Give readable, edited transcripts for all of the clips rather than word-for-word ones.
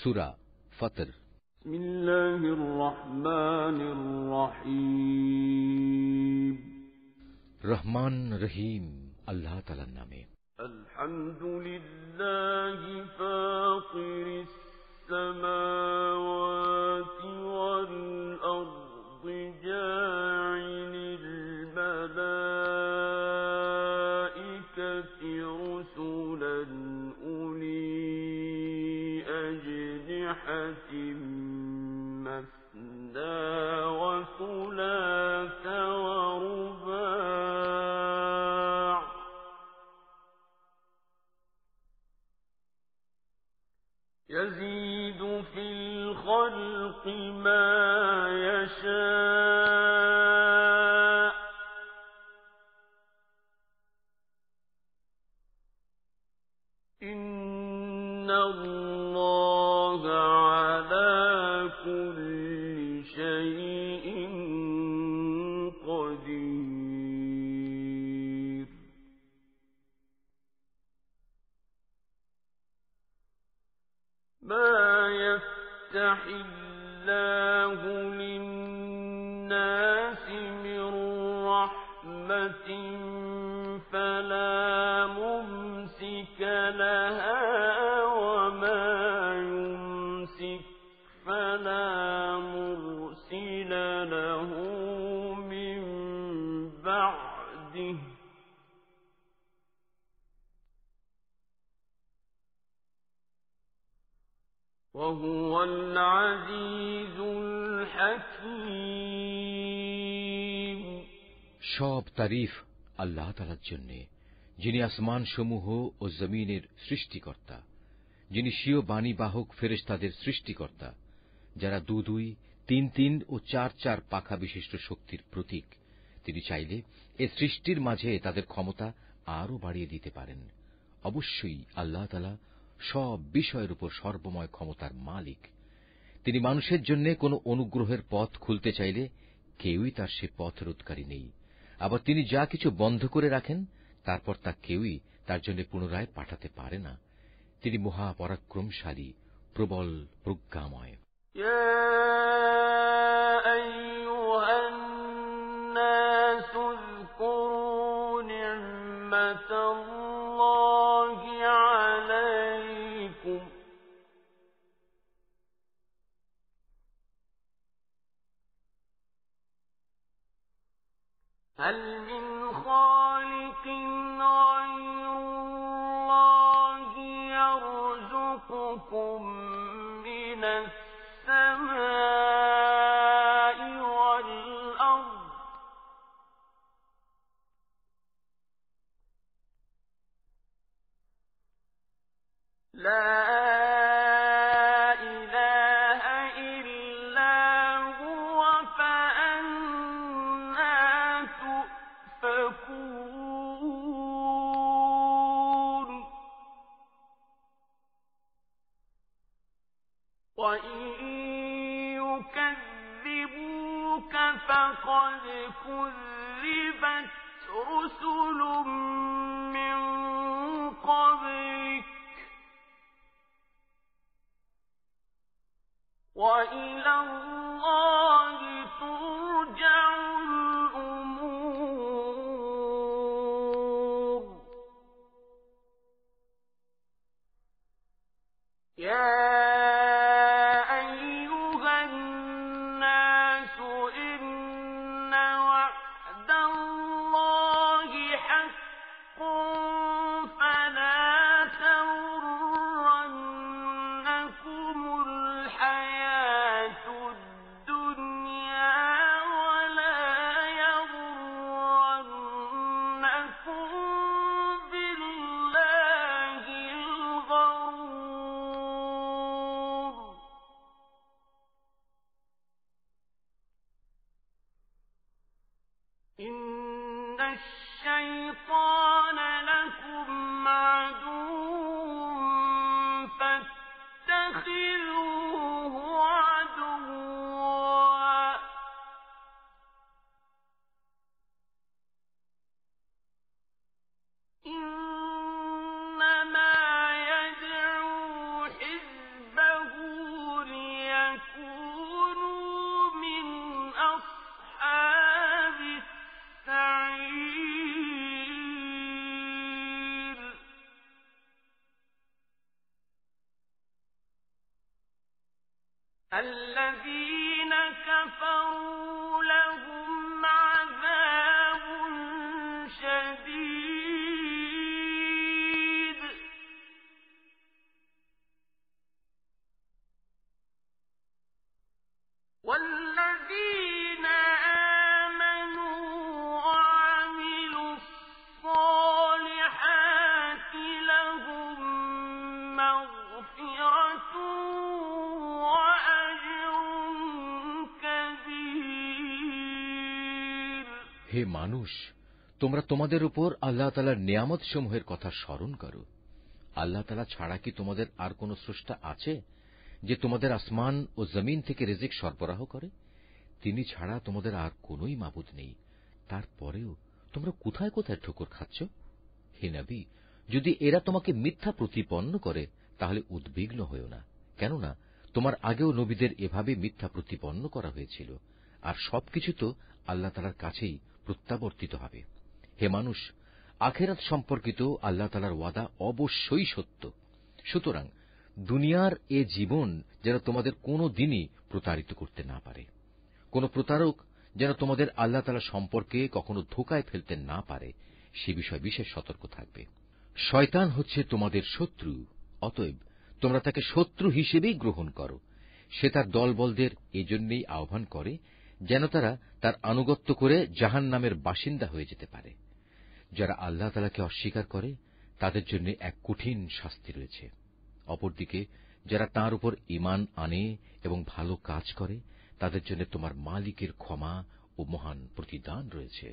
সূরা ফাতর। বিসমিল্লাহির রহমানির রহিম। রহমান রহিম আল্লাহ তাআলার নামে। আলহামদুলিল্লাহি ফাতিরিস সামাওয়াতি ওয়াল আরদি জাইলিল মালাইকাতি রুসুলান উলি আজনিহাতিন মাসনা ওয়া সুলাসা ওয়া রুবা' يزيد في الخلق ما يشاء إن الله على كل شيء قدير. ما يفتح الله للناس من رحمة فلا ممسك لها وما يمسك فلا مرسل له من بعده وهو العزيز الحكيم. সব তারিফ আল্লাহ তাআলার জন্য, যিনি আসমান সমূহ ও জমিনের সৃষ্টিকর্তা, যিনি স্বীয় বাণীবাহক ফেরেশতাদের সৃষ্টিকর্তা, যারা 2 2, 3 3 ও 4 4 পাখা বিশিষ্ট শক্তির প্রতীক। তিনি চাইলে এ সৃষ্টির মাঝে তাদের ক্ষমতা আরও বাড়িয়ে দিতে পারেন। অবশ্যই আল্লাহ তাআলা সব বিষয়ের উপর সর্বময় ক্ষমতার মালিক। তিনি মানুষের জন্য কোন অনুগ্রহের পথ খুলতে চাইলে কেউই তার সে পথ রোধকারী নেই। আবার তিনি যা কিছু বন্ধ করে রাখেন তারপর তা কেউই তার জন্য পুনরায় পাঠাতে পারে না। তিনি মহাপরাক্রমশালী, প্রবল প্রজ্ঞাময়। هل من خالق غير الله يرزقكم من السماء والأرض لا وَإِن يُكَذِّبُوكَ فَقَدْ كُذِّبَتْ رُسُلٌ مِّن قَبْلِكَ وَإِلَى اللَّهِ تُرْجَعُ الْأُمُورُ. إِنَّ الشَّيْطَانَ لَكُمْ عَدُوٌّ فَاتَّخِذُوهُ عَدُوًّا ۚ إِنَّمَا يَدْعُو حِزْبَهُ الذين كفروا لهم عذاب شديد والذين آمنوا وعملوا الصالحات لهم مغفرة হে মানুষ, তোমরা তোমাদের উপর আল্লাহ তাআলার নিয়ামত সমূহের কথা স্মরণ করো। আল্লাহ তাআলা ছাড়া কি তোমাদের আর কোন স্রষ্টা আছে যে তোমাদের আসমান ও জমিন থেকে রিজিক সরবরাহ করে? তিনি ছাড়া তোমাদের আর কোনই মাবুদ নেই। তারপরেও তোমরা কোথায় কোথায় ঠোকর খাচ্ছ? হে নবী, যদি এরা তোমাকে মিথ্যা প্রতিপন্ন করে তাহলে উদ্বিগ্ন হয়ো না, কেননা তোমার আগেও নবীদের এভাবে মিথ্যা প্রতিপন্ন করা হয়েছিল, আর সবকিছু তো আল্লাহ তাআলার কাছেই প্রত্যাবর্তিত হবে। হে মানুষ, আখিরাত সম্পর্কিত আল্লাহ তাআলার ওয়াদা অবশ্যই সত্য। সুতরাং দুনিয়ার এ জীবন যেন তোমাদের কোনো দিনই প্রতারিত করতে না পারে। কোন প্রতারক যেন তোমাদের আল্লাহ তাআলা সম্পর্কে কখনো ধোঁকায় ফেলতে না পারে, সে বিষয়ে বিশেষ সতর্ক থাকবে। শয়তান হচ্ছে তোমাদের শত্রু, অতএব তোমরা তাকে শত্রু হিসেবেই গ্রহণ করো। সে তার দলবলদের এজন্যই আহ্বান করে যেন তারা তার আনুগত্য করে জাহান্নামের বাসিন্দা হয়ে যেতে পারে। যারা আল্লাহ তাআলাকে অস্বীকার করে তাদের জন্য এক কঠিন শাস্তি রয়েছে। অপরদিকে যারা তাঁর উপর ঈমান আনে এবং ভালো কাজ করে তাদের জন্য তোমার মালিকের ক্ষমা ও মহান প্রতিদান রয়েছে।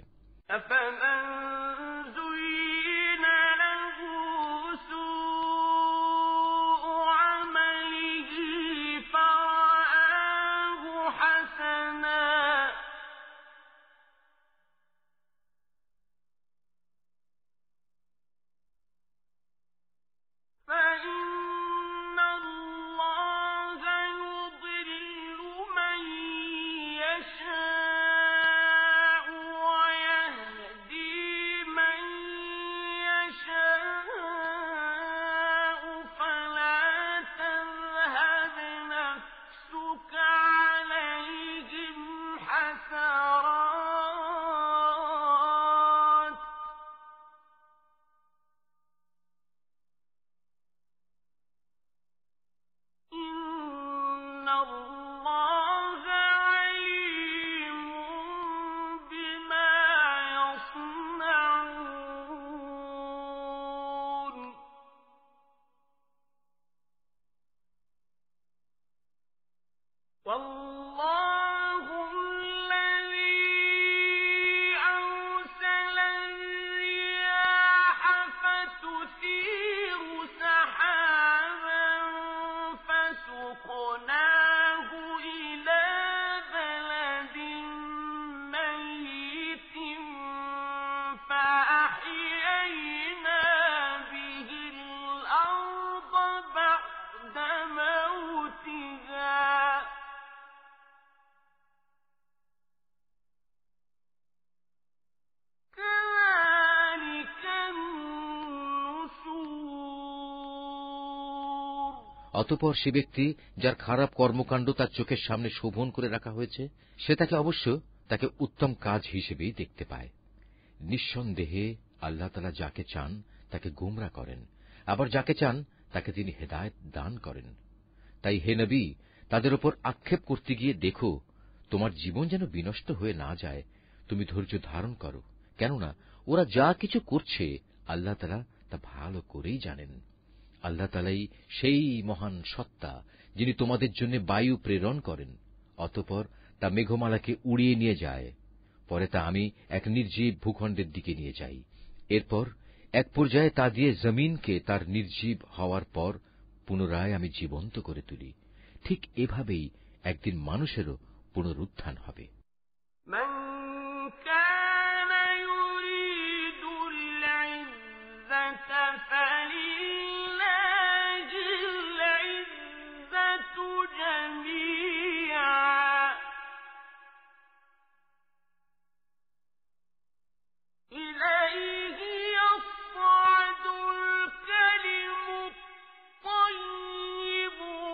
অতঃপর সে ব্যক্তি যার খারাপ কর্মকাণ্ড তার চোখের সামনে শোভন করে রাখা হয়েছে, সে তাকে অবশ্য তাকে উত্তম কাজ হিসেবেই দেখতে পায়। নিঃসন্দেহে আল্লাহ তাআলা যাকে চান তাকে গোমরা করেন, আবার যাকে চান তাকে তিনি হেদায়েত দান করেন। তাই হে নবী, তাদের উপর আক্ষেপ করতে গিয়ে দেখো তোমার জীবন যেন বিনষ্ট হয়ে না যায়। তুমি ধৈর্য ধারণ করো, কেননা ওরা যা কিছু করছে আল্লাহ তাআলা তা ভালো করেই জানেন। আল্লাহ তাআলাই সেই মহান সত্তা যিনি তোমাদের জন্য বায়ু প্রেরণ করেন, অতঃপর তা মেঘমালাকে উড়িয়ে নিয়ে যায়। পরে তা আমি এক নির্জীব ভূখণ্ডের দিকে নিয়ে যাই। এরপর এক পর্যায়ে তা দিয়ে জমিনকে তার নির্জীব হওয়ার পর পুনরায় আমি জীবন্ত করে তুলি। ঠিক এভাবেই একদিন মানুষেরও পুনরুত্থান হবে।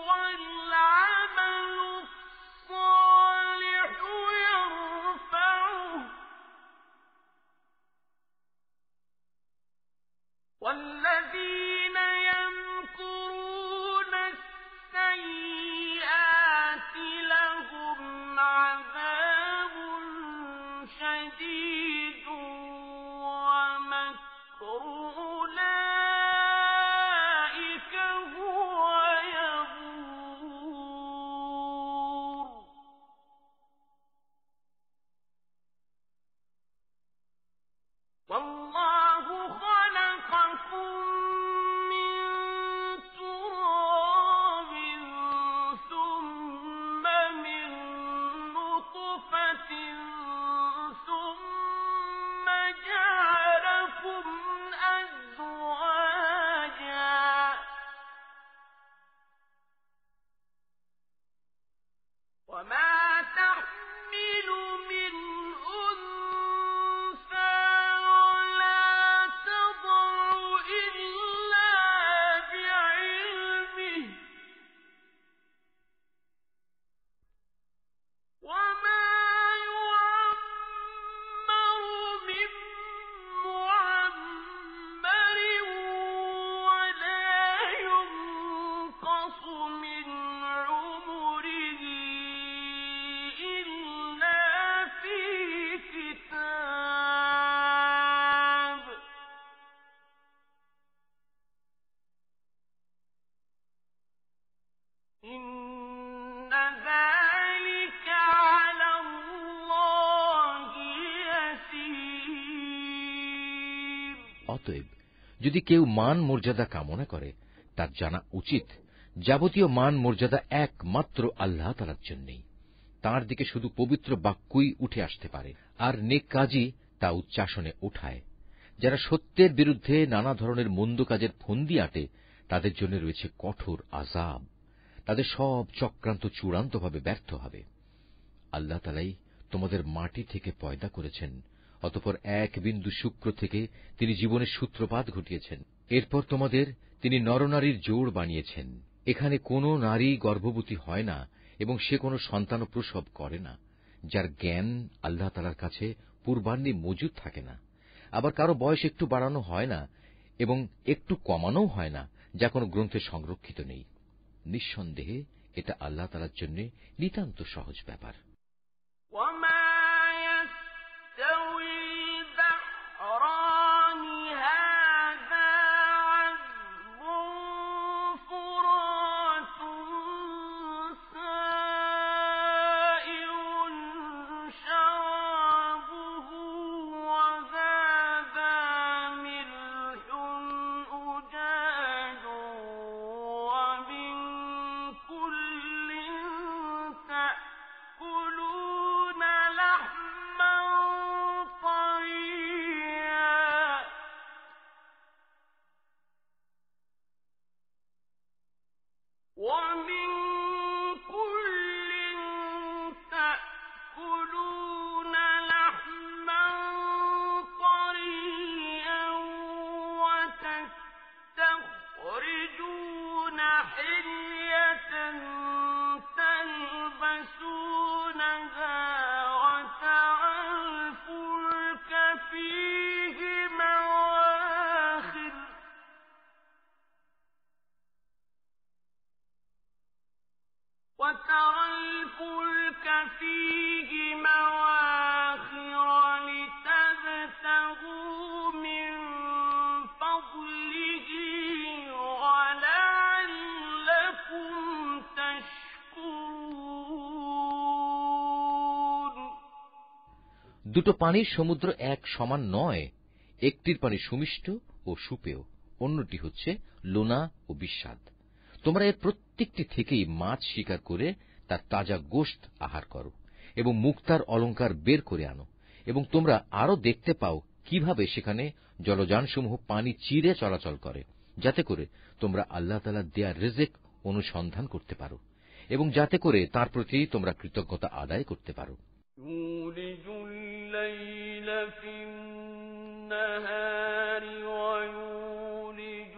والعمل إن ذلك على الله يسير। অতএব যদি কেউ মান মর্যাদা কামনা করে তার জানা উচিত যাবতীয় মান মর্যাদা একমাত্র আল্লাহ তাআলার জন্যই। তাঁর দিকে শুধু পবিত্র বাক্যই উঠে আসতে পারে, আর নেক কাজই তা উচ্চাসনে ওঠায়। যারা সত্যের বিরুদ্ধে নানা ধরনের মন্দ কাজের ফন্দি আঁটে তাদের জন্য রয়েছে কঠোর আযাব। তাদের সব চক্রান্ত চূড়ান্তভাবে ব্যর্থ হবে। আল্লাহ তাআলাই তোমাদের মাটি থেকে পয়দা করেছেন, অতঃপর এক বিন্দু শুক্র থেকে তিনি জীবনের সূত্রপাত ঘটিয়েছেন। এরপর তোমাদের তিনি নরনারীর জোড় বানিয়েছেন। এখানে কোনো নারী গর্ভবতী হয় না এবং সে কোনো সন্তানও প্রসব করে না, যার জ্ঞান আল্লাহ তাআলার কাছে পূর্বাহ্নে মজুদ থাকে না। আবার কারো বয়স একটু বাড়ানো হয় না এবং একটু কমানোও হয় না, যা কোনো গ্রন্থে সংরক্ষিত নেই। নিঃসন্দেহে এটা আল্লাহ তাআলার জন্য নিতান্ত সহজ ব্যাপার। وما يستوي البحران هذا عذب فرات سائغ شرابه وهذا ملح أجاج ومن كل تأكلون لحما طريا ومن كل تأكلون لحما طريا وتستخرجون حلية تلبسونها وترى الفلك فيه مواخر لتبتغوا من فضله ولعلكم تشكرون। দুটো পানির সমুদ্র এক সমান নয়। একটির পানি সুমিষ্ট ও সুপেয়, অন্যটি হচ্ছে লোনা ও বিস্বাদ। তোমরা এর প্রত্যেকটি থেকেই মাছ শিকার করে তার তাজা গোশত আহার করো এবং মুক্তার অলংকার বের করে আনো, এবং তোমরা আরো দেখতে পাও কিভাবে সেখানে জলযানসমূহ পানি চিরে চলাচল করে, যাতে করে তোমরা আল্লাহ তাআলার দেয়া রিজিক অনুসন্ধান করতে পারো এবং যাতে করে তার প্রতি তোমরা কৃতজ্ঞতা আদায় করতে পারো। يولج الليل في النهار ويولج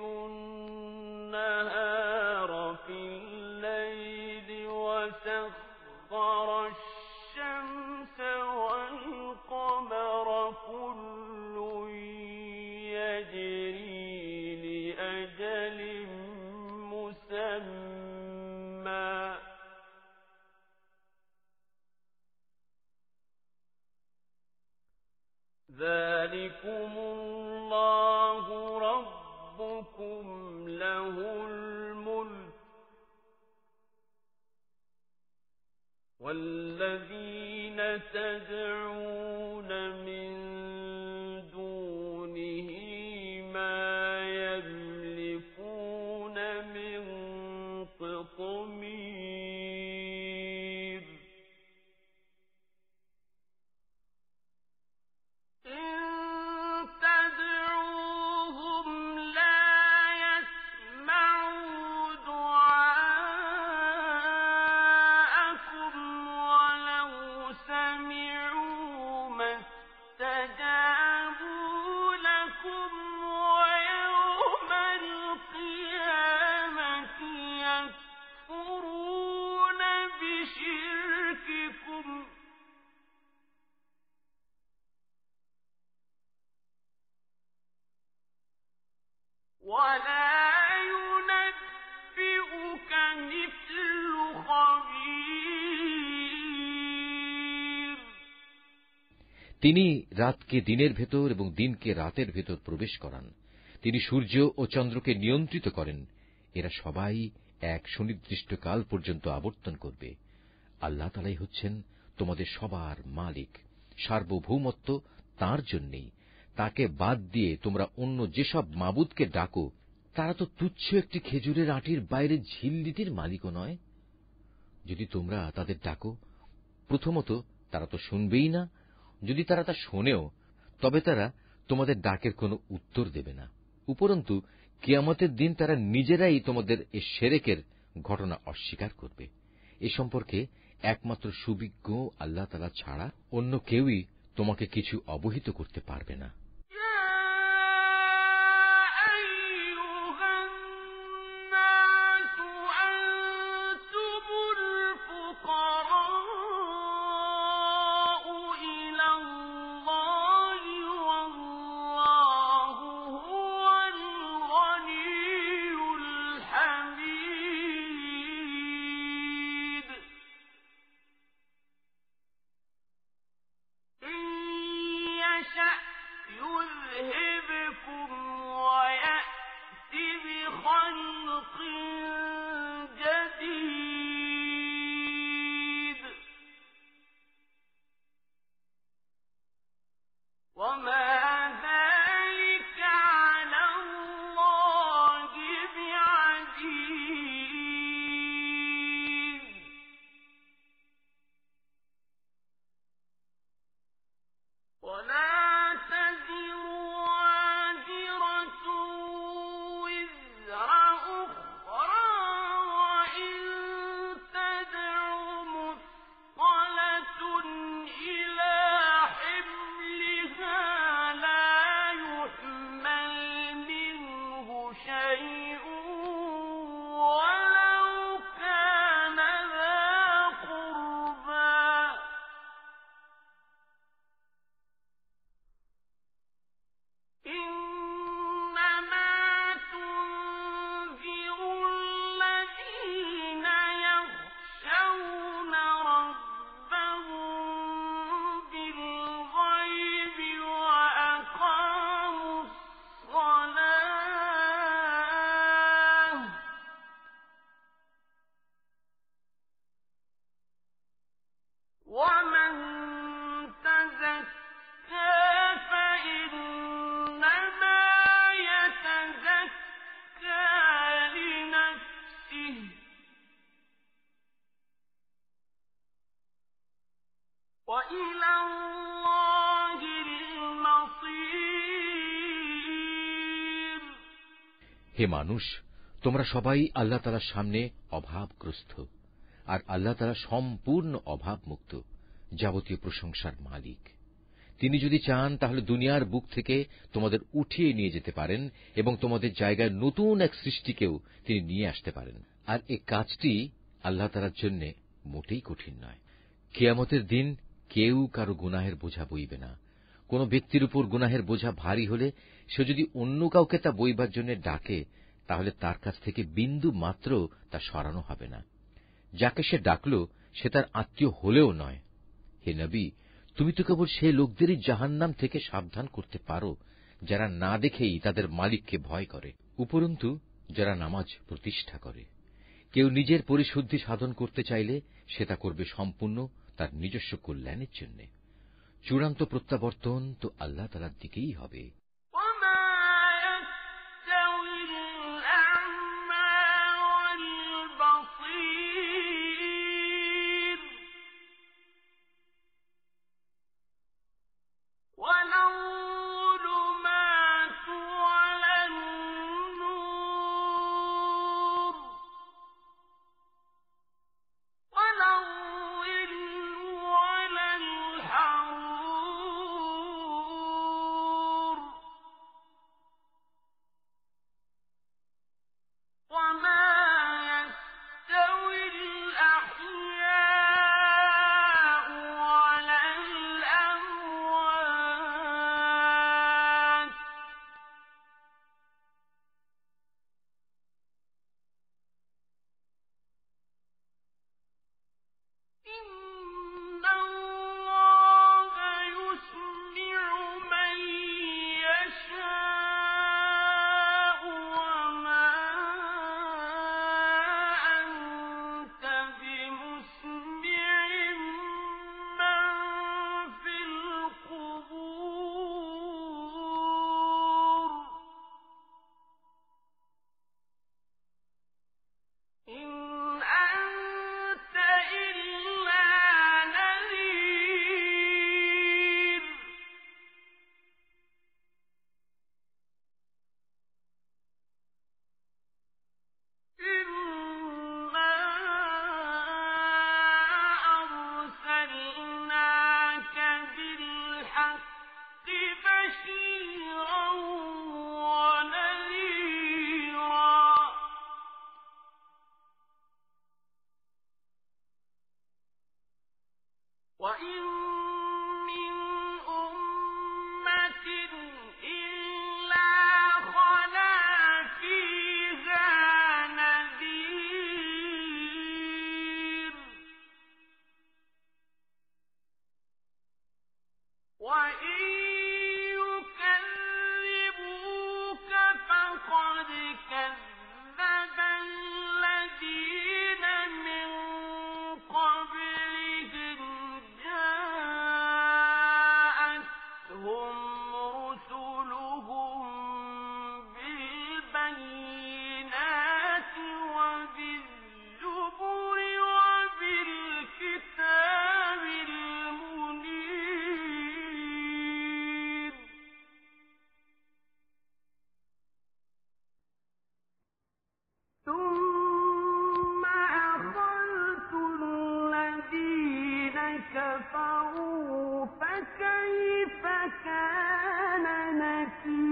النهار في الليل وسخر الشمس والقمر كل يجري لأجل مسمى ذلكم الله ربكم له الملك والذين تدعون من دونه ما يملكون من قطمير إن تدعوهم لا يسمعوا دعاءكم ولو سمعوا ما استجابوا لكم ويوم القيامة يكفرون بشرككم ولا ينبئك مثل خبير। তিনি রাতকে দিনের ভেতর এবং দিনকে রাতের ভেতর প্রবেশ করান। তিনি সূর্য ও চন্দ্রকে নিয়ন্ত্রিত করেন। এরা সবাই এক সুনির্দিষ্ট কাল পর্যন্ত আবর্তন করবে। আল্লাহ তাআলাই হচ্ছেন তোমাদের সবার মালিক। সার্বভৌমত্ব তাঁর জন্যেই। তাকে বাদ দিয়ে তোমরা অন্য যেসব মাবুদকে ডাকো, তারা তো তুচ্ছ একটি খেজুরের আটির বাইরে ঝিল্লিটির মালিকও নয়। যদি তোমরা তাদের ডাকো, প্রথমত তারা তো শুনবেই না। যদি তারা তা শোনেও, তবে তারা তোমাদের ডাকের কোনো উত্তর দেবে না। উপরন্তু কিয়ামতের দিন তারা নিজেরাই তোমাদের এ শিরকের ঘটনা অস্বীকার করবে। এ সম্পর্কে একমাত্র সুবিজ্ঞ আল্লাহ তাআলা ছাড়া অন্য কেউই তোমাকে কিছু অবহিত করতে পারবে না। হে মানুষ, তোমরা সবাই আল্লাহ তাআলার সামনে অভাবগ্রস্ত, আর আল্লাহ তাআলা সম্পূর্ণ অভাবমুক্ত, যাবতীয় প্রশংসার মালিক। তিনি যদি চান তাহলে দুনিয়ার বুক থেকে তোমাদের উঠিয়ে নিয়ে যেতে পারেন এবং তোমাদের জায়গায় নতুন এক সৃষ্টিকেও তিনি নিয়ে আসতে পারেন। আর এ কাজটি আল্লাহ তাআলার জন্য মোটেই কঠিন নয়। কিয়ামতের দিন কেউ কারো গুনাহের বোঝা বইবে না। কোন ব্যক্তির উপর গুনাহের বোঝা ভারী হলে সে যদি অন্য কাউকে তা বইবার জন্য ডাকে, তাহলে তার কাছ থেকে বিন্দু মাত্র তা সরানো হবে না। যাকে সে ডাকল সে তার আত্মীয় হলেও নয়। হে নবী, তুমি তো কেবল সেই লোকদেরই জাহান্নাম থেকে সাবধান করতে পারো যারা না দেখেই তাদের মালিককে ভয় করে, উপরন্তু যারা নামাজ প্রতিষ্ঠা করে। কেউ নিজের পরিশুদ্ধি সাধন করতে চাইলে সে তা করবে সম্পূর্ণ তার নিজস্ব কল্যাণের জন্য। চূড়ান্ত প্রত্যাবর্তন তো আল্লাহ তাআলার দিকেই হবে। من أمة إلا خلا فيها نذير وإن يكذبوك فقد كذب الذين من قبلهم جاءتهم رسلهم بالبينات وبالزبر وبالكتاب المنير ثم أخذت الذين كفروا فكيف كان نكير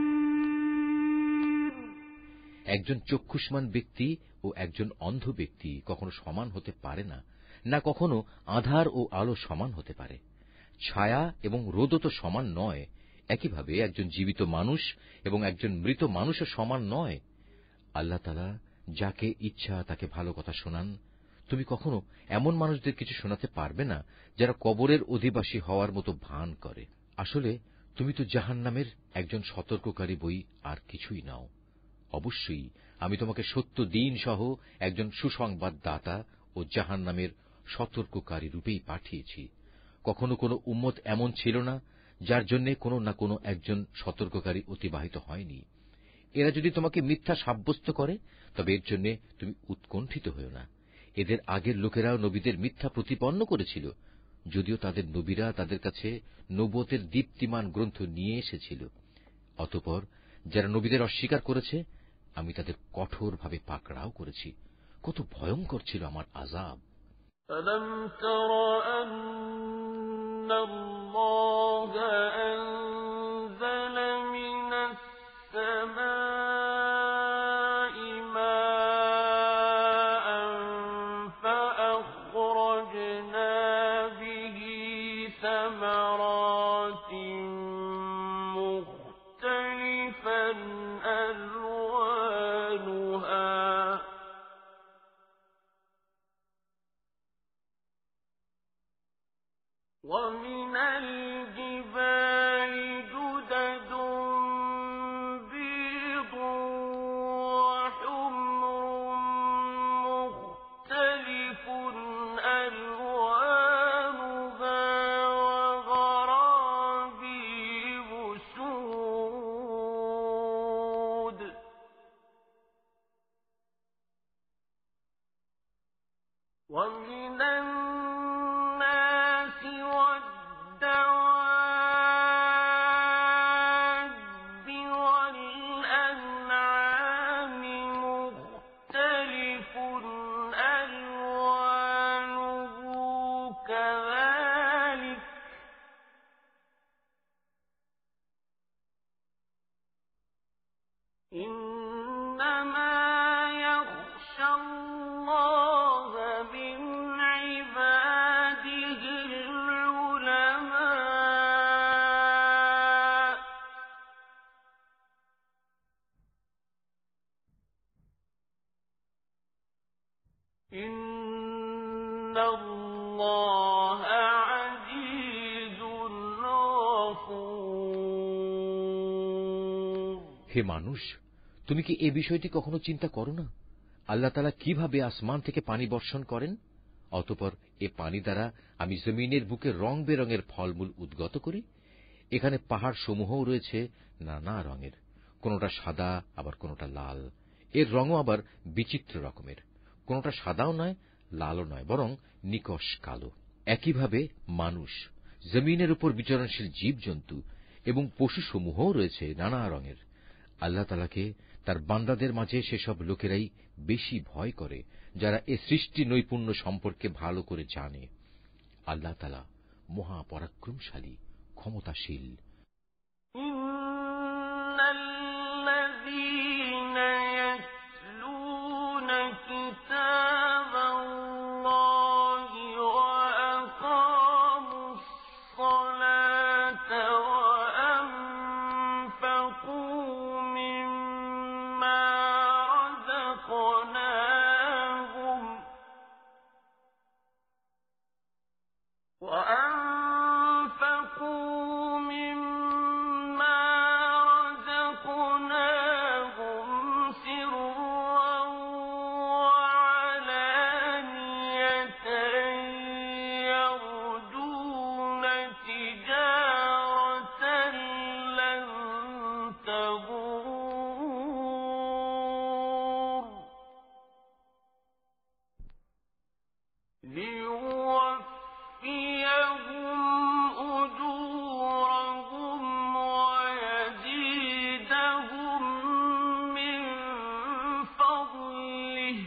একজন চক্ষুষ্মান ব্যক্তি ও একজন অন্ধ ব্যক্তি কখনো সমান হতে পারে না, না কখনো আঁধার ও আলো সমান হতে পারে। ছায়া এবং রোদও তো সমান নয়। একইভাবে একজন জীবিত মানুষ এবং একজন মৃত মানুষও সমান নয়। আল্লাহ তাআলা যাকে ইচ্ছা তাকে ভালো কথা শোনান। তুমি কখনো এমন মানুষদের কিছু শোনাতে পারবে না যারা কবরের অধিবাসী হওয়ার মতো ভান করে। আসলে তুমি তো জাহান্নামের একজন সতর্ককারী বই, আর কিছুই নাও। অবশ্যই আমি তোমাকে সত্য দ্বীন সহ একজন সুসংবাদদাতা ও জাহান্নামের সতর্ককারী রূপেই পাঠিয়েছি। কখনো কোনো উম্মত এমন ছিল না যার জন্য কোনো না কোনো একজন সতর্ককারী অতিবাহিত হয়নি। এরা যদি তোমাকে মিথ্যা সাব্যস্ত করে তবে এর জন্য তুমি উৎকণ্ঠিত হও না। এদের আগের লোকেরাও নবীদের মিথ্যা প্রতিপন্ন করেছিল, যদিও তাদের নবীরা তাদের কাছে নবুয়তের দীপ্তিমান গ্রন্থ নিয়ে এসেছিল। অতঃপর যারা নবীদের অস্বীকার করেছে আমি তাদের কঠোরভাবে পাকড়াও করেছি। কত ভয়ঙ্কর ছিল আমার আযাব। ألم تر أن الله أنزل من السماء ماء فأخرجنا به ثمرات مختلفا ألوانها ومن الجبال جدد بيض وحمر مختلف ألوانها وغرابيب سود ومن الناس والدواب والأنعام مختلف ألوانه كذلك إنما يخشى الله من عباده العلماء إن الله عزيز غفور হে মানুষ, তুমি কি এ বিষয়টি কখনো চিন্তা করো না? আল্লাহ তাআলা কিভাবে আসমান থেকে পানি বর্ষণ করেন, অতঃপর এ পানি দ্বারা আমি জমিনের বুকে রং বেরঙের ফলমূল উদ্গত করি। এখানে পাহাড় সমূহও রয়েছে নানা রঙের, কোনটা সাদা আবার কোনটা লাল। এর রঙও আবার বিচিত্র রকমের, কোনটা সাদাও নয় লালও নয়, বরং নিকষ কালো। একইভাবে মানুষ, জমিনের উপর বিচরণশীল জীবজন্তু এবং পশুসমূহও রয়েছে নানা রঙের। আল্লাহ তাআলাকে তার বান্দাদের মাঝে সেসব লোকেরাই বেশি ভয় করে যারা এ সৃষ্টি নৈপুণ্য সম্পর্কে ভালো করে জানে। আল্লাহ তাআলা মহাপরাক্রমশালী, ক্ষমতাশীল। ইন্নাল্লাযীনা ইয়াতলুনা কিতাবাল্লাহি ওয়া আকামুস ليوفيهم أجورهم ويزيدهم من فضله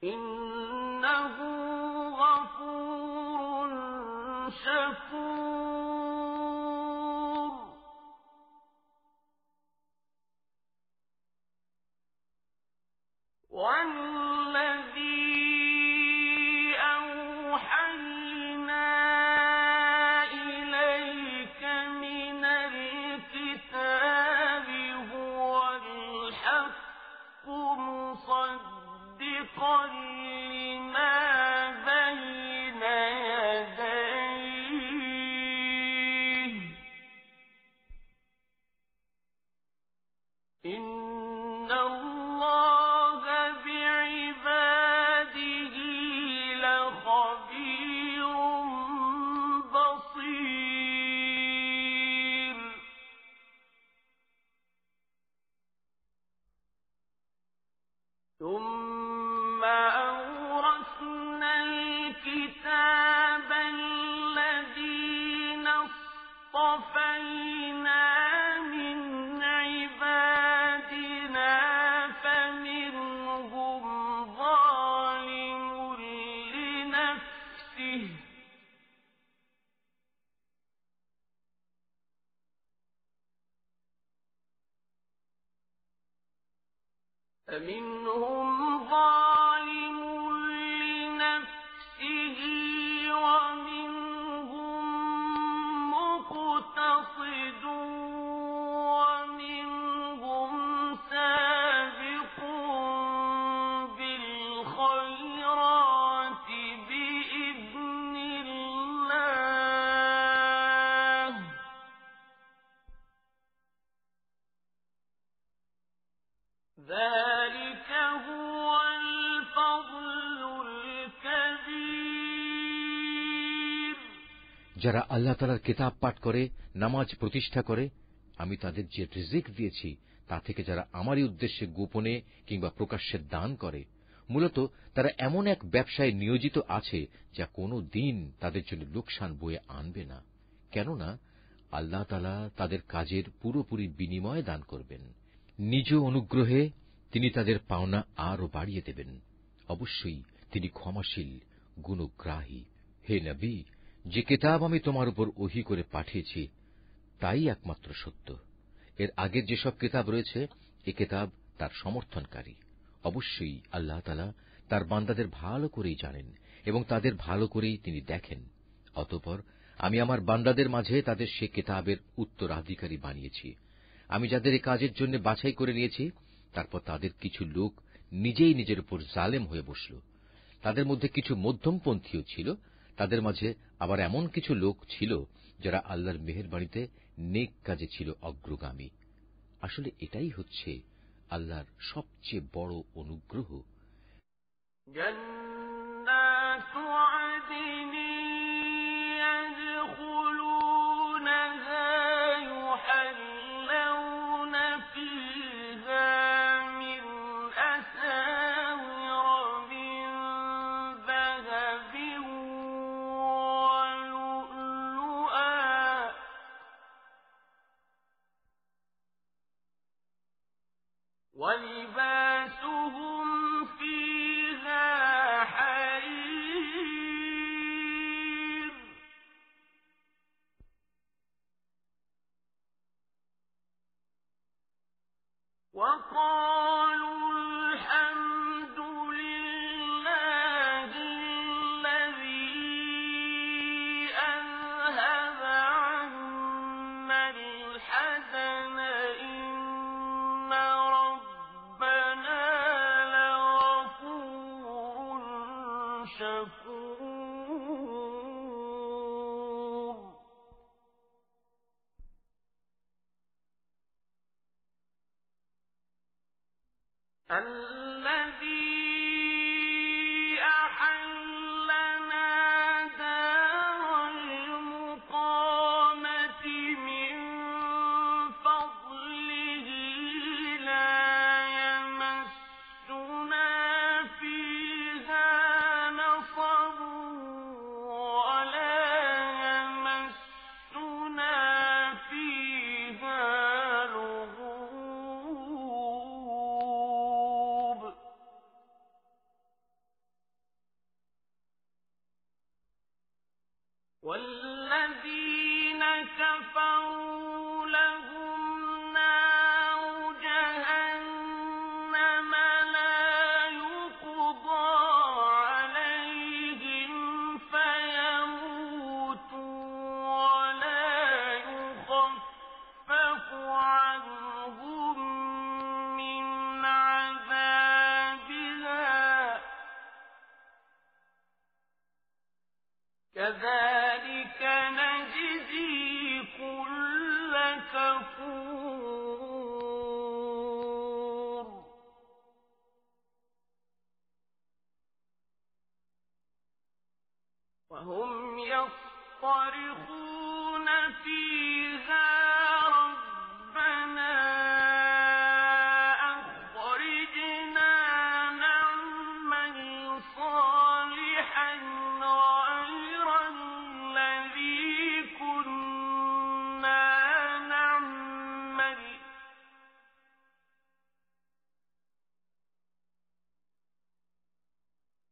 إنه غفور شكور والذي أوحينا إليك من الكتاب هو الحق مصدقا لما بين يديه إن الله بعباده لخبير بصير ثم أورثنا الكتاب الذين اصطفينا من عبادنا فمنهم ظالم لنفسه ومنهم مقتصد ومنهم سابق بالخيرات بإذن الله ذلك هو الفضل الكبير যারা আল্লাহ তাআলার কিতাব পাঠ করে, নামাজ প্রতিষ্ঠা করে, আমি তাদের যে রিজিক দিয়েছি তা থেকে যারা আমারই উদ্দেশ্যে গোপনে কিংবা প্রকাশ্যে দান করে, মূলত তারা এমন এক ব্যবসায় নিয়োজিত আছে যা কোনো দিন তাদের জন্য লোকসান বয়ে আনবে না, কেননা আল্লাহ তাআলা তাদের কাজের পুরোপুরি বিনিময় দান করবেন। নিজ অনুগ্রহে তিনি তাদের পাওনা আরও বাড়িয়ে দেবেন। অবশ্যই তিনি ক্ষমাশীল, গুণগ্রাহী। হে নবী, যে কিতাব আমি তোমার উপর ওহী করে পাঠিয়েছি তাই একমাত্র সত্য। এর আগের যেসব কিতাব রয়েছে এ কিতাব তার সমর্থনকারী। অবশ্যই আল্লাহ তাআলা তার বান্দাদের ভালো করেই জানেন এবং তাদের ভালো করেই তিনি দেখেন। অতঃপর আমি আমার বান্দাদের মাঝে তাদের সে কিতাবের উত্তরাধিকারী বানিয়েছি। আমি যাদের এই কাজের জন্য বাছাই করে নিয়েছি, তারপর তাদের কিছু লোক নিজেই নিজের উপর জালেম হয়ে বসল। তাদের মধ্যে কিছু মধ্যমপন্থীও ছিল, তাদের মাঝে আবার এমন কিছু লোক ছিল যারা আল্লাহর মেহেরবানিতে নেক কাজে ছিল অগ্রগামী। আসলে এটাই হচ্ছে আল্লাহর সবচেয়ে বড় অনুগ্রহ। জান্নাতু আদনিন ইয়াদখুলুনহা ইউহাল্লাউনা ফিহা মিন আসাওির মিন যাহাবিন ওয়া লু'লুআ ওয়া লিবাসুহুম ফিহা حرير وقالوا الحمد لله الذي أذهب عنا الحزن إن ربنا لغفور شكور الذي أحلنا دار المقامة من فضله وهم يصطرخون فيها ربنا أخرجنا نعمل صالحا غير الذي كنا نعمل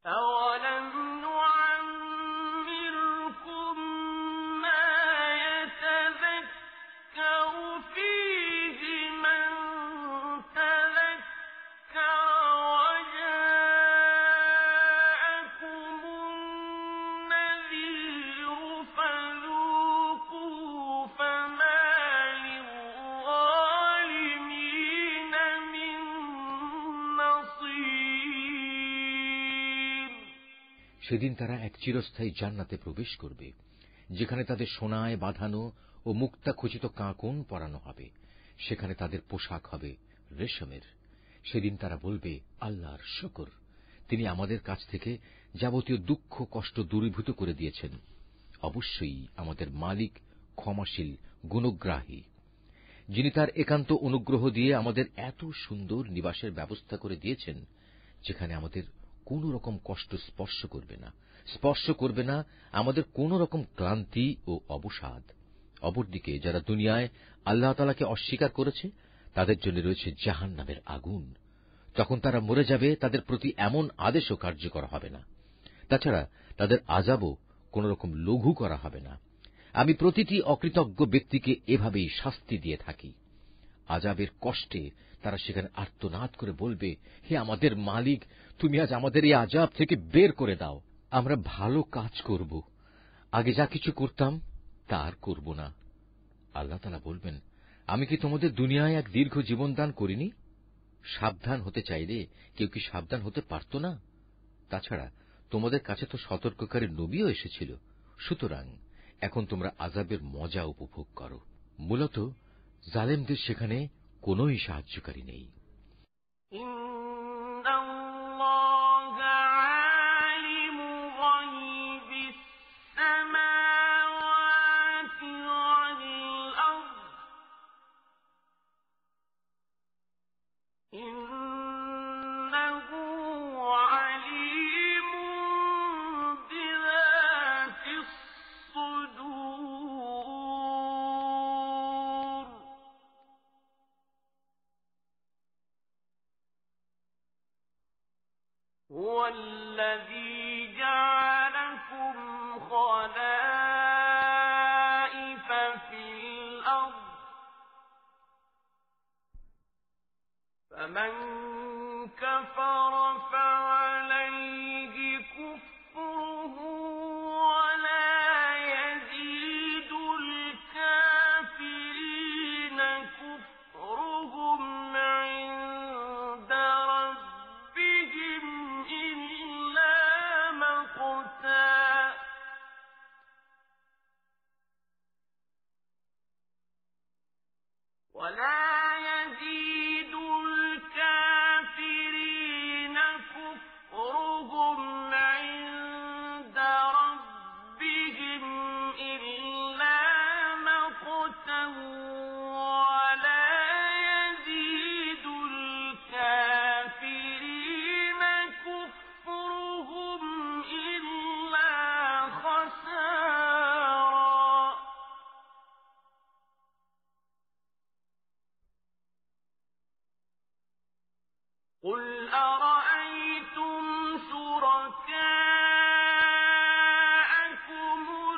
أولم نعمركم ما يتذكر فيه من تذكر وجاءكم النذير فذوقوا فما للظالمين من نصير সেদিন তারা এক চিরস্থায়ী জান্নাতে প্রবেশ করবে, যেখানে তাদের সোনায় বাঁধানো ও মুক্তাখচিত কাঁকন পরানো হবে। সেখানে তাদের পোশাক হবে রেশমের। সেদিন তারা বলবে, আল্লাহর শুকর, তিনি আমাদের কাছ থেকে যাবতীয় দুঃখ কষ্ট দূরীভূত করে দিয়েছেন। অবশ্যই আমাদের মালিক ক্ষমাশীল, গুণগ্রাহী, যিনি তার একান্ত অনুগ্রহ দিয়ে আমাদের এত সুন্দর নিবাসের ব্যবস্থা করে দিয়েছেন, যেখানে আমাদের কোন রকম কষ্ট স্পর্শ করবে না আমাদের কোন রকম ক্লান্তি ও অবসাদ। অপরদিকে যারা দুনিয়ায় আল্লাহ তাআলাকে অস্বীকার করেছে, তাদের জন্য রয়েছে জাহান্নামের আগুন। তখন তারা মরে যাবে, তাদের প্রতি এমন আদেশও কার্যকর হবে না। তাছাড়া তাদের আযাবও কোন রকম লঘু করা হবে না। আমি প্রতিটি অকৃতজ্ঞ ব্যক্তিকে এভাবেই শাস্তি দিয়ে থাকি। আযাবের কষ্টে তারা সেখানে আর্তনাদ করে বলবে, হে আমাদের মালিক, তুমি আজ আমাদের এই আযাব থেকে বের করে দাও। আমরা ভালো কাজ করব, আগে যা কিছু করতাম তা আর করব না। আল্লাহ তাআলা বলবেন, আমি কি তোমাদের দুনিয়ায় এক দীর্ঘ জীবন দান করিনি? সাবধান হতে চাইলে কেউ কি সাবধান হতে পারত না? তাছাড়া তোমাদের কাছে তো সতর্ককারী নবীও এসেছিল। সুতরাং এখন তোমরা আযাবের মজা উপভোগ করো। মূলত জালেমদের সেখানে কোনই সাহায্যকারী নেই। هو الذي جعلكم خلائف في الأرض فمن كفر فعليه كفره ولا يزيد الكافرين كفرهم عند ربهم إلا مقتا ولا يزيد الكافرين كفرهم عند ربهم إلا مقتا ولا يزيد الكافرين كفرهم إلا خسارا قل أرأيتم شركاءكم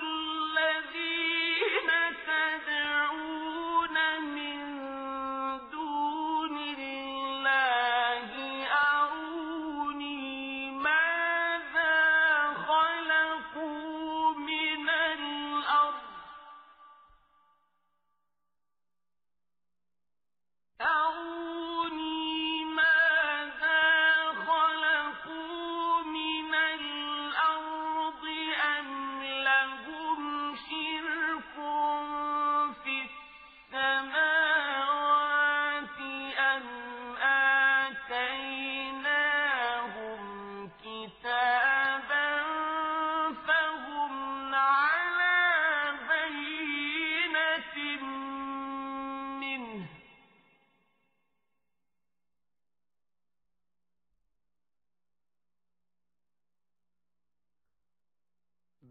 الذين تدعون من دون الله أروني ماذا خلقوا من الأرض أروني ماذا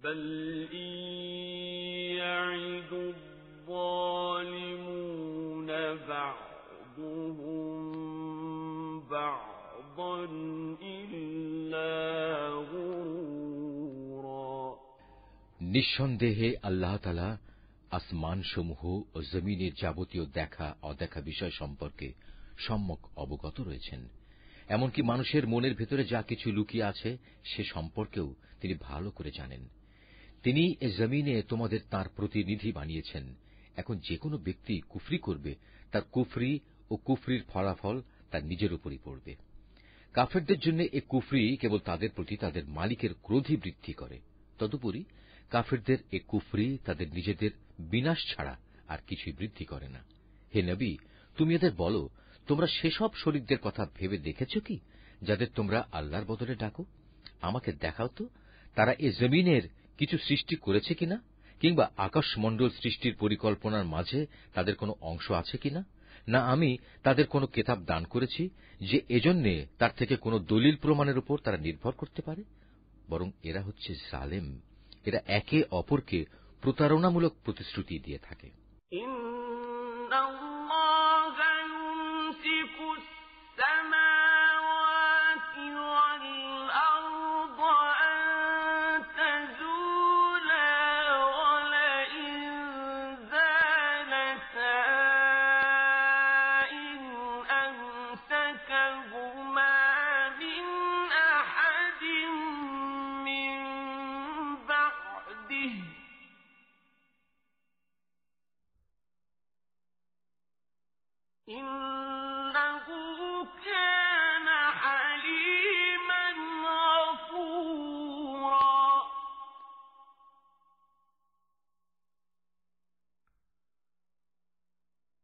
بل إن يعد الظالمون بعضهم بعضا إلا غرورا নিঃসন্দেহে আল্লাহ তাআলা আসমানসমূহ ও জমিনের যাবতীয় দেখা অদেখা বিষয় সম্পর্কে সম্যক অবগত রয়েছেন। এমনকি মানুষের মনের ভেতরে যা কিছু লুকিয়ে আছে সে সম্পর্কেও তিনি ভালো করে জানেন। তিনি এ জমিনে তোমাদের তাঁর প্রতিনিধি বানিয়েছেন। এখন যে কোনো ব্যক্তি কুফরি করবে, তার কুফরি ও কুফরির ফলাফল তার নিজের উপরই পড়বে। কাফেরদের জন্য এ কুফরি কেবল তাদের প্রতি তাদের মালিকের ক্রোধই বৃদ্ধি করে। তদুপরি কাফেরদের এ কুফরি তাদের নিজেদের বিনাশ ছাড়া আর কিছুই বৃদ্ধি করে না। হে নবী, তুমি এদের বলো, তোমরা সেসব শরীকদের কথা ভেবে দেখেছ কি যাদের তোমরা আল্লাহর বদলে ডাকো? আমাকে দেখাও তো তারা এ জমিনের কিছু সৃষ্টি করেছে কিনা, কিংবা আকাশমণ্ডল সৃষ্টির পরিকল্পনার মাঝে তাদের কোনো অংশ আছে কিনা। না আমি তাদের কোনো কেতাব দান করেছি যে এজন্যে তার থেকে কোনো দলিল প্রমাণের উপর তারা নির্ভর করতে পারে। বরং এরা হচ্ছে জালেম। এরা একে অপরকে প্রতারণামূলক প্রতিশ্রুতি দিয়ে থাকে।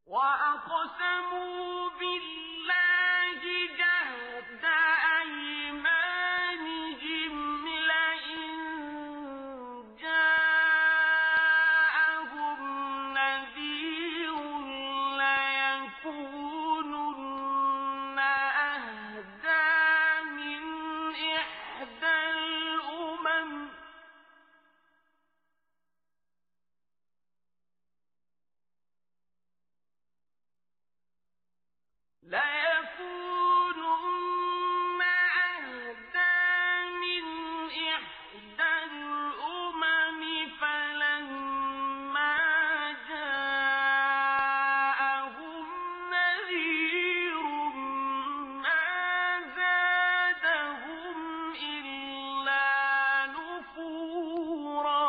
وَأَقْسَمُوا بِاللَّهِ جَهْدَ أَيْمَانِهِمْ لَئِن جَاءَهُمْ نَذِيرٌ لَّيَكُونُنَّ أَهْدَىٰ مِنْ إِحْدَى الْأُمَمِ فلما جاءهم نذير ما زادهم إلا نفورا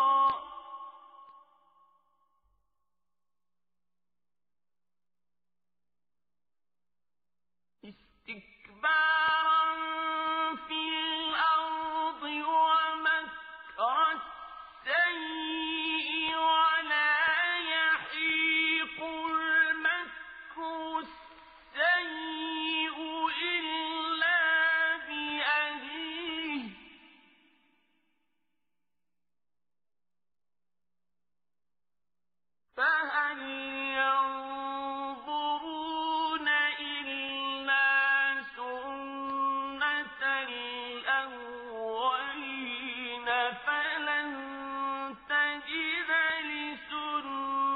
استكبارا في الأرض ومكر السيء ولا يحيق المكر السيء إلا بأهله فهل ينظرون إلا سنة الأولين فلن تجد لسنة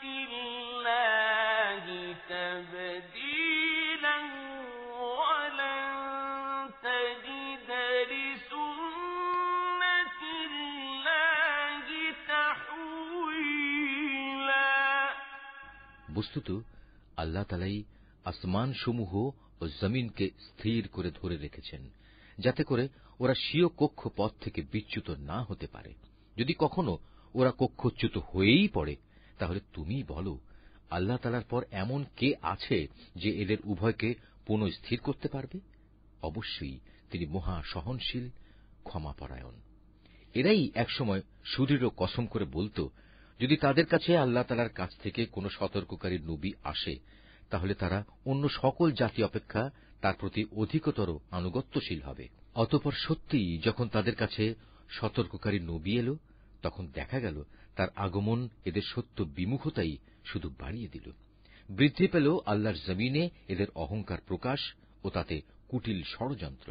الله تبديلا ولن تجد لسنة الله تحويلا বস্তুত আল্লাহ তাআলাই আসমান সমূহ ও জমিনকে স্থির করে ধরে রেখেছেন, যাতে করে ওরা স্বীয় কক্ষপথ থেকে বিচ্যুত না হতে পারে। যদি কখনো ওরা কক্ষচ্যুত হয়েই পড়ে, তাহলে তুমিই বলো, আল্লাহ তাআলার পর এমন কে আছে যে এদের উভয়কে পুনঃস্থির করতে পারবে? অবশ্যই তিনি মহা সহনশীল, ক্ষমাপরায়ণ। এরাই একসময় সুদৃঢ় কসম করে বলতো, যদি তাদের কাছে আল্লাহ তাআলার কাছ থেকে কোনো সতর্ককারী নবী আসে, তাহলে তারা অন্য সকল জাতি অপেক্ষা তার প্রতি অধিকতর আনুগত্যশীল হবে। অতঃপর সত্যিই যখন তাদের কাছে সতর্ককারী নবী এল, তখন দেখা গেল তার আগমন এদের সত্য বিমুখতাই শুধু বাড়িয়ে দিল। বৃদ্ধি পেল আল্লাহর জমিনে এদের অহংকার প্রকাশ ও তাতে কুটিল ষড়যন্ত্র।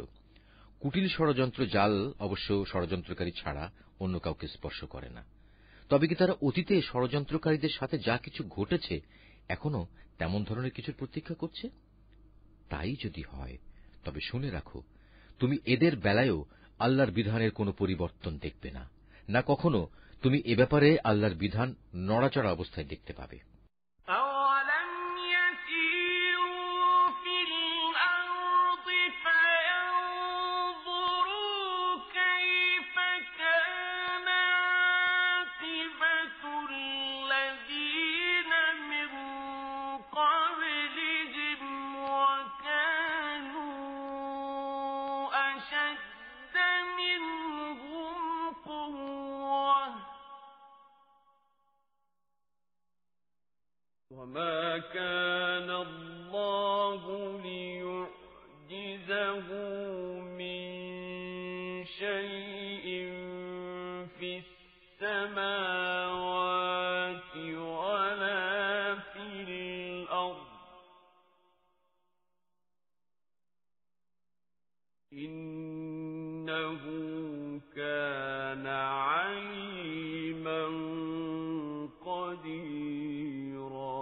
কুটিল ষড়যন্ত্র জাল অবশ্য ষড়যন্ত্রকারী ছাড়া অন্য কাউকে স্পর্শ করে না। তবে কি তারা অতীতে ষড়যন্ত্রকারীদের সাথে যা কিছু ঘটেছে এখনো তেমন ধরনের কিছুর প্রতীক্ষা করছে? তাই যদি হয় তবে শুনে রাখো, তুমি এদের বেলায়ও আল্লাহর বিধানের কোনো পরিবর্তন দেখবে না, না কখনো তুমি এ ব্যাপারে আল্লাহর বিধান নড়াচড়া অবস্থায় দেখতে পাবে। أَوَلَمْ يَسِيرُوا فِي الْأَرْضِ فَيَنظُرُوا كَيْفَ كَانَ عَاقِبَةُ الَّذِينَ مِن قَبْلِهِمْ وَكَانُوا أَشَدَّ مِنْهُمْ قُوَّةً وَمَا كَانَ اللَّهُ لِيُعْجِزَهُ مِن شَيْءٍ فِي السَّمَاوَاتِ وَلَا فِي الْأَرْضِ إِنَّهُ كَانَ عَلِيمًا قَدِيرًا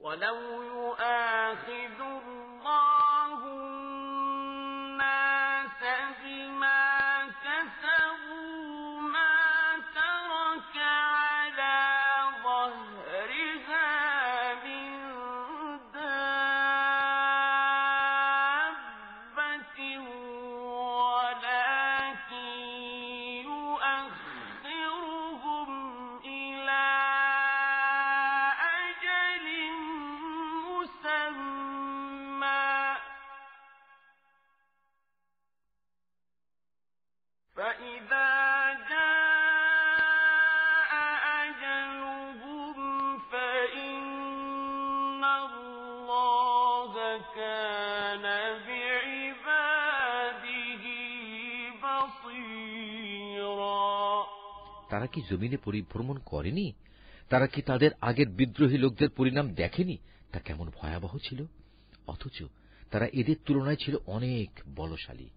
وَلَوْ يُؤَاخِذُ اللَّهُ النَّاسَ بِمَا كَسَبُوا مَا تَرَكَ عَلَى ظَهْرِهَا مِن دَابَّةٍ وَلَٰكِن يُؤَخِّرُهُمْ إِلَىٰ أَجَلٍ مُّسَمًّى فَإِذَا جَاءَ أَجَلُهُمْ فَإِنَّ اللَّهَ كَانَ بِعِبَادِهِ بَصِيرًا তারা কি জমিনে পরিভ্রমণ করেনি? তারা কি তাদের আগের বিদ্রোহী লোকদের পরিণাম দেখেনি? তা কেমন ভয়াবহ ছিল! অথচ তারা এদের তুলনায় ছিল অনেক বলশালী।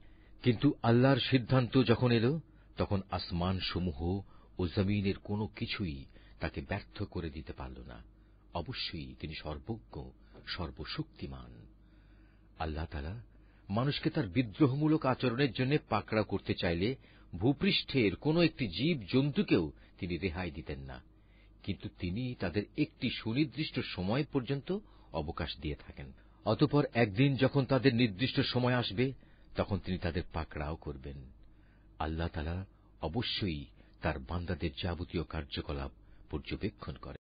কিন্তু আল্লাহর সিদ্ধান্ত যখন এল, তখন আসমান সমূহ ও জমিনের কোনো কিছুই তাকে ব্যর্থ করে দিতে পারল না। অবশ্যই তিনি সর্বজ্ঞ, সর্বশক্তিমান। আল্লাহ তাআলা মানুষকে তার বিদ্রোহমূলক আচরণের জন্য পাকড়াও করতে চাইলে ভূপৃষ্ঠের কোন একটি জীব জন্তুকেও তিনি রেহাই দিতেন না, কিন্তু তিনি তাদের একটি সুনির্দিষ্ট সময় পর্যন্ত অবকাশ দিয়ে থাকেন। অতঃপর একদিন যখন তাদের নির্দিষ্ট সময় আসবে, তখন তিনি তাদের পাকড়াও করবেন। আল্লাহ তাআলা অবশ্যই তার বান্দাদের যাবতীয় কার্যকলাপ পর্যবেক্ষণ করেন।